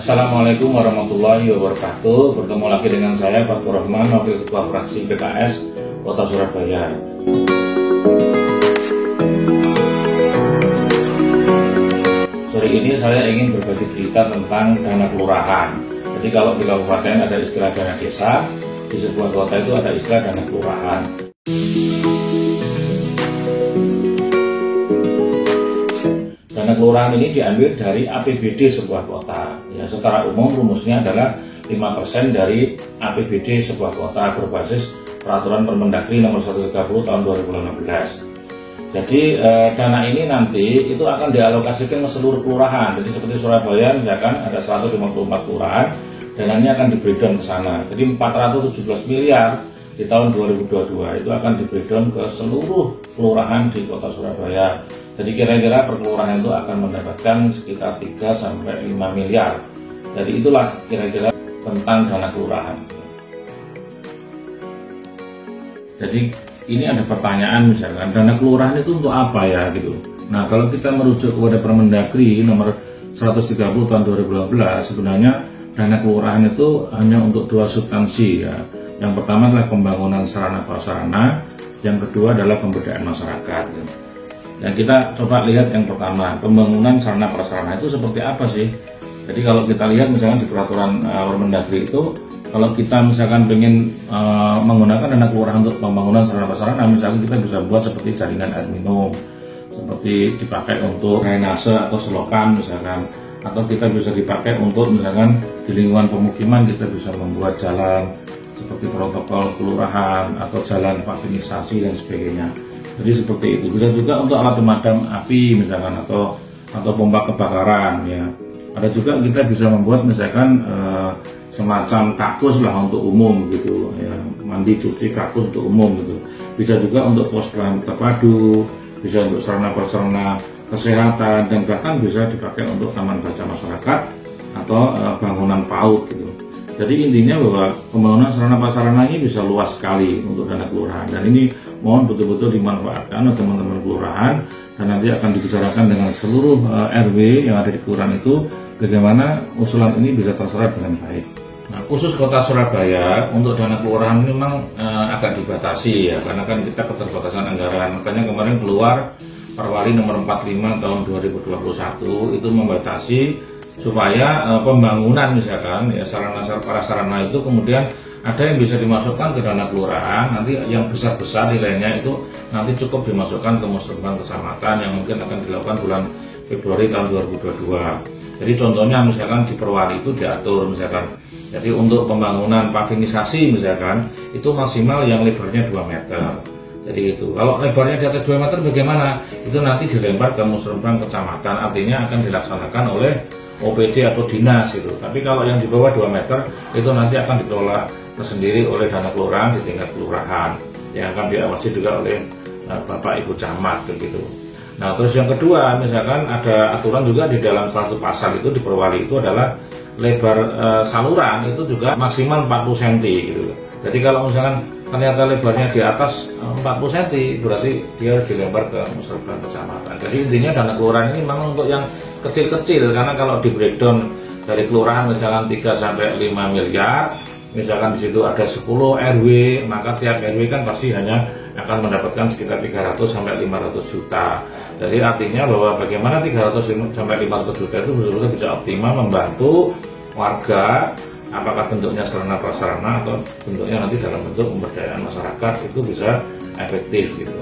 Assalamualaikum warahmatullahi wabarakatuh. Bertemu lagi dengan saya Fatur Rahman, Wakil Ketua Fraksi PKS Kota Surabaya. Sore ini saya ingin berbagi cerita tentang dana kelurahan. Jadi kalau di kabupaten ada istilah dana desa, di sebuah kota itu ada istilah dana kelurahan. Dana kelurahan ini diambil dari APBD sebuah kota. Ya, secara umum rumusnya adalah 5% dari APBD sebuah kota berbasis Peraturan Permendagri nomor 130 tahun 2016. Jadi dana ini nanti itu akan dialokasikan ke seluruh kelurahan. Jadi seperti Surabaya misalkan ada 154 kelurahan, dananya akan di breakdown ke sana. Jadi 417 miliar di tahun 2022 itu akan di breakdown ke seluruh kelurahan di Kota Surabaya. Jadi kira-kira per kelurahan itu akan mendapatkan sekitar 3-5 miliar. Jadi itulah kira-kira tentang dana kelurahan. Jadi ini ada pertanyaan misalkan, dana kelurahan itu untuk apa ya gitu. Nah kalau kita merujuk kepada Permendagri nomor 130 tahun 2012, sebenarnya dana kelurahan itu hanya untuk dua substansi ya. Yang pertama adalah pembangunan sarana prasarana, yang kedua adalah pemberdayaan masyarakat. Dan kita coba lihat yang pertama, pembangunan sarana prasarana itu seperti apa sih? Jadi kalau kita lihat misalkan di peraturan Permendagri itu, kalau kita misalkan ingin menggunakan dana kelurahan untuk pembangunan sarana prasarana, misalkan kita bisa buat seperti jaringan air minum, seperti dipakai untuk drainase atau selokan misalkan, atau kita bisa dipakai untuk misalkan di lingkungan pemukiman kita bisa membuat jalan seperti protokol kelurahan atau jalan pavinisasi dan sebagainya. Jadi seperti itu. Bisa juga untuk alat pemadam api misalkan atau pompa kebakaran ya. Ada juga kita bisa membuat misalkan semacam kakus lah untuk umum gitu ya, mandi cuci kakus untuk umum gitu. Bisa juga untuk pos pelayanan terpadu, bisa untuk sarana prasarana kesehatan, dan bahkan bisa dipakai untuk taman baca masyarakat atau bangunan PAUD gitu. Jadi intinya bahwa pembangunan sarana prasarana ini bisa luas sekali untuk dana kelurahan, dan ini mohon betul-betul dimanfaatkan oleh teman-teman kelurahan, dan nanti akan dibicarakan dengan seluruh RW yang ada di kelurahan itu bagaimana usulan ini bisa terserap dengan baik. Nah, khusus Kota Surabaya untuk dana kelurahan memang agak dibatasi ya, karena kan kita keterbatasan anggaran. Makanya kemarin keluar Perwali nomor 45 tahun 2021 itu membatasi supaya pembangunan misalkan ya sarana prasarana itu kemudian ada yang bisa dimasukkan ke dana kelurahan, nanti yang besar-besar nilainya itu nanti cukup dimasukkan ke musrenbang kecamatan yang mungkin akan dilakukan bulan Februari tahun 2022. Jadi contohnya misalkan di Perwali itu diatur misalkan, jadi untuk pembangunan pavinisasi misalkan itu maksimal yang lebarnya 2 meter. Jadi itu, kalau lebarnya di atas 2 meter bagaimana? Itu nanti dilempar ke musrenbang kecamatan, artinya akan dilaksanakan oleh OPD atau dinas gitu. Tapi kalau yang di bawah 2 meter itu nanti akan dikelola tersendiri oleh dana kelurahan di tingkat kelurahan yang akan diawasi juga oleh Bapak Ibu Camat begitu. Nah terus yang kedua misalkan ada aturan juga di dalam salah satu pasal itu di Perwali itu adalah lebar saluran itu juga maksimal 40 cm gitu. Jadi kalau misalkan ternyata lebarnya di atas 40 cm berarti dia harus dilempar ke musrenbang kecamatan. Jadi intinya dana kelurahan ini memang untuk yang kecil-kecil, karena kalau di breakdown dari kelurahan misalkan 3-5 miliar, misalkan di situ ada 10 RW, maka tiap RW kan pasti hanya akan mendapatkan sekitar 300-500 juta. Jadi artinya bahwa bagaimana 300-500 juta itu betul-betul bisa optimal membantu warga, apakah bentuknya sarana prasarana atau bentuknya nanti dalam bentuk pemberdayaan masyarakat, itu bisa efektif gitu.